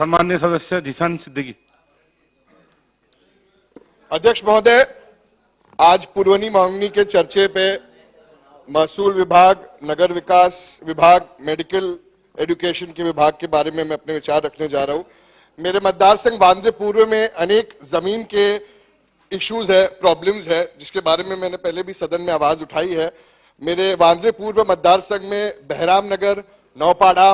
सम्मान्य सदस्य जिशान सिद्दीकी। अध्यक्ष महोदय, आज पुरवनी मांगनी के चर्चे पे महसूल विभाग, नगर विकास विभाग, मेडिकल एजुकेशन के विभाग के बारे में मैं अपने विचार रखने जा रहा हूं। मेरे मतदार संघ वांद्रे पूर्व में अनेक जमीन के इश्यूज है, प्रॉब्लम्स है, जिसके बारे में मैंने पहले भी सदन में आवाज उठाई है। मेरे वांद्रे पूर्व मतदार संघ में बहराम नगर, नौपाड़ा,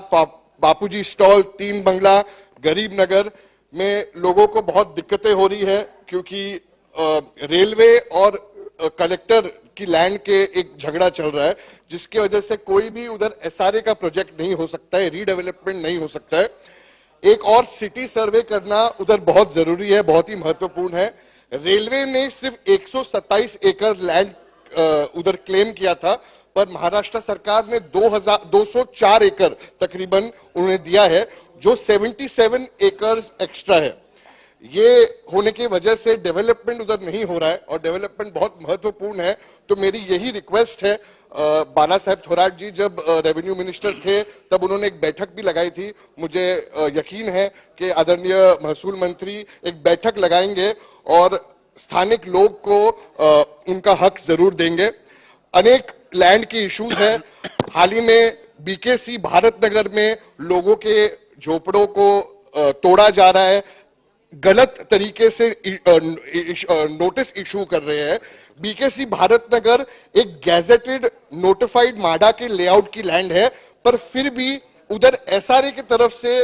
बापूजी स्टॉल, 3 बंगला, गरीब नगर में लोगों को बहुत दिक्कतें हो रही है, क्योंकि रेलवे और कलेक्टर की लैंड के एक झगड़ा चल रहा है, जिसकी वजह से कोई भी उधर एसआरए का प्रोजेक्ट नहीं हो सकता है, रीडेवलपमेंट नहीं हो सकता है। एक और सिटी सर्वे करना उधर बहुत जरूरी है, बहुत ही महत्वपूर्ण है। रेलवे ने सिर्फ 127 एकड़ लैंड उधर क्लेम किया था, पर महाराष्ट्र सरकार ने 204 एकड़ तकरीबन उन्हें दिया है, जो 77 एकर्स एक्स्ट्रा है। ये होने की वजह से डेवलपमेंट उधर नहीं हो रहा है, और डेवलपमेंट बहुत महत्वपूर्ण है। तो मेरी यही रिक्वेस्ट है, बाला साहेब थोराट जी जब रेवेन्यू मिनिस्टर थे तब उन्होंने एक बैठक भी लगाई थी। मुझे यकीन है कि आदरणीय महसूल मंत्री एक बैठक लगाएंगे और स्थानिक लोग को उनका हक जरूर देंगे। अनेक लैंड की इश्यूज है। हाल ही में बीकेसी भारत नगर में लोगों के झोपड़ों को तोड़ा जा रहा है, गलत तरीके से नोटिस इशू कर रहे हैं। बीकेसी भारत नगर एक गैजेटेड नोटिफाइड माडा के लेआउट की लैंड है, पर फिर भी उधर एसआरए की तरफ से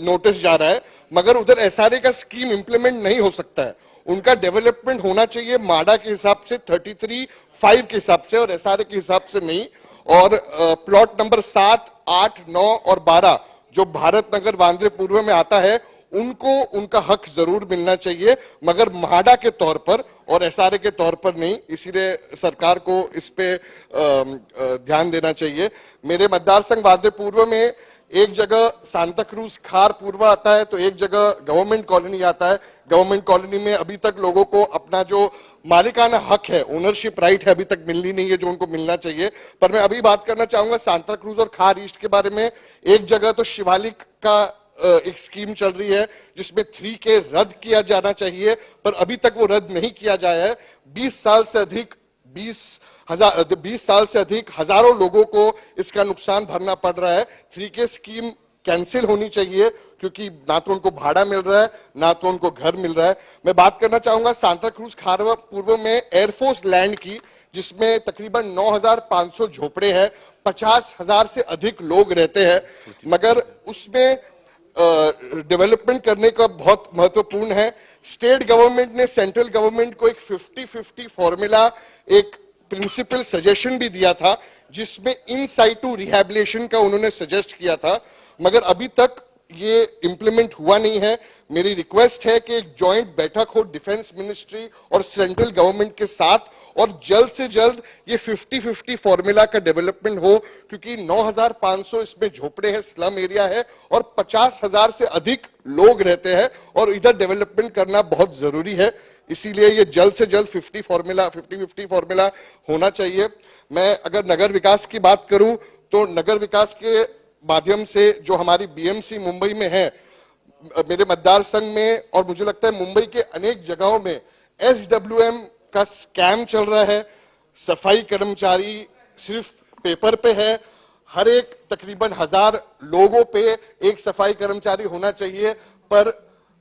नोटिस जा रहा है, मगर उधर एसआरए का स्कीम इंप्लीमेंट नहीं हो सकता है। उनका डेवलपमेंट होना चाहिए माडा के हिसाब से 33(5) के हिसाब से, और एसआरए के हिसाब से नहीं। और प्लॉट नंबर 7, 8, 9 और 12 जो भारत नगर वांद्रे पूर्व में आता है, उनको उनका हक जरूर मिलना चाहिए, मगर माडा के तौर पर और एसआरए के तौर पर नहीं। इसीलिए सरकार को इस पे ध्यान देना चाहिए। मेरे मतदार संघ वांद्रे पूर्व में एक जगह सांता क्रूज खार पूर्व आता है, तो एक जगह गवर्नमेंट कॉलोनी आता है। गवर्नमेंट कॉलोनी में अभी तक लोगों को अपना जो मालिकाना हक है, ओनरशिप राइट है, अभी तक मिलनी नहीं है, जो उनको मिलना चाहिए। पर मैं अभी बात करना चाहूंगा सांता क्रूज और खार ईस्ट के बारे में। एक जगह तो शिवालिक का एक स्कीम चल रही है जिसमें 3K रद्द किया जाना चाहिए, पर अभी तक वो रद्द नहीं किया जाया है। 20 साल से अधिक हजारों लोगों को इसका नुकसान भरना पड़ रहा है। 3K स्कीम कैंसिल होनी चाहिए, क्योंकि ना तो उनको भाड़ा मिल रहा है, ना तो उनको घर मिल रहा है। मैं बात करना चाहूंगा सांता क्रूज खारवा पूर्व में एयरफोर्स लैंड की, जिसमें तकरीबन 9,500 झोपड़े हैं, 50,000 से अधिक लोग रहते हैं, मगर उसमें डेवलपमेंट करने का बहुत महत्वपूर्ण है। स्टेट गवर्नमेंट ने सेंट्रल गवर्नमेंट को एक 50-50 फॉर्मूला, एक प्रिंसिपल सजेशन भी दिया था, जिसमें इन साइटू रिहैबिलिटेशन का उन्होंने सजेस्ट किया था, मगर अभी तक ये इंप्लीमेंट हुआ नहीं है। मेरी रिक्वेस्ट है कि एक जॉइंट बैठक हो डिफेंस मिनिस्ट्री और सेंट्रल गवर्नमेंट के साथ, और जल्द से जल्द ये 50-50 फॉर्मूला का डेवलपमेंट हो, क्योंकि 9,500 इसमें झोपड़े हैं, स्लम एरिया है, और 50,000 से अधिक लोग रहते हैं, और इधर डेवलपमेंट करना बहुत जरूरी है। इसीलिए ये जल्द से जल्द 50-50 फॉर्मूला होना चाहिए। मैं अगर नगर विकास की बात करूं, तो नगर विकास के माध्यम से जो हमारी बीएमसी मुंबई में है, मेरे मतदार संघ में, और मुझे लगता है मुंबई के अनेक जगहों में SWM का स्कैम चल रहा है। सफाई कर्मचारी सिर्फ पेपर पे है। हर एक तकरीबन 1000 लोगों पे एक सफाई कर्मचारी होना चाहिए, पर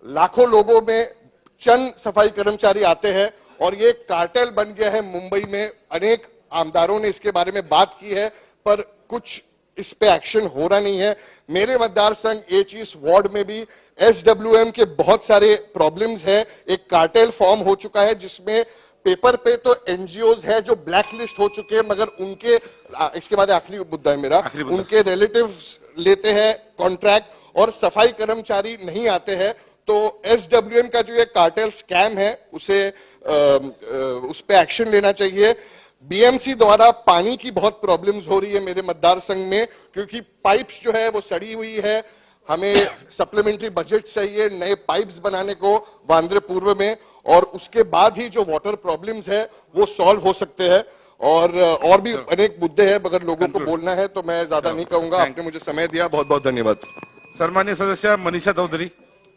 लाखों लोगों में चंद सफाई कर्मचारी आते हैं, और ये कार्टेल बन गया है मुंबई में। अनेक आमदारों ने इसके बारे में बात की है, पर कुछ इस पे एक्शन हो रहा नहीं है। मेरे मतदार संघ H वार्ड में भी SWM के बहुत सारे प्रॉब्लम्स है। एक कार्टेल फॉर्म हो चुका है, जिसमें पेपर पे तो एनजीओज है जो ब्लैक लिस्ट हो चुके हैं, मगर उनके, इसके बाद आखिरी मुद्दा है मेरा, उनके रिलेटिव्स लेते हैं कॉन्ट्रैक्ट, और सफाई कर्मचारी नहीं आते हैं। तो SWM का जो ये कार्टेल स्कैम है, उस पे एक्शन लेना चाहिए। बीएमसी द्वारा पानी की बहुत प्रॉब्लम्स हो रही है मेरे मतदार संघ में, क्योंकि पाइप्स जो है वो सड़ी हुई है। हमें सप्लीमेंट्री बजट चाहिए नए पाइप्स बनाने को वांद्रे पूर्व में, और उसके बाद ही जो वाटर प्रॉब्लम्स है वो सॉल्व हो सकते हैं। और भी अनेक मुद्दे हैं, मगर लोगों को बोलना है तो मैं ज्यादा नहीं कहूंगा। आपने मुझे समय दिया, बहुत बहुत धन्यवाद। सन्मान्य सदस्य मनीषा चौधरी।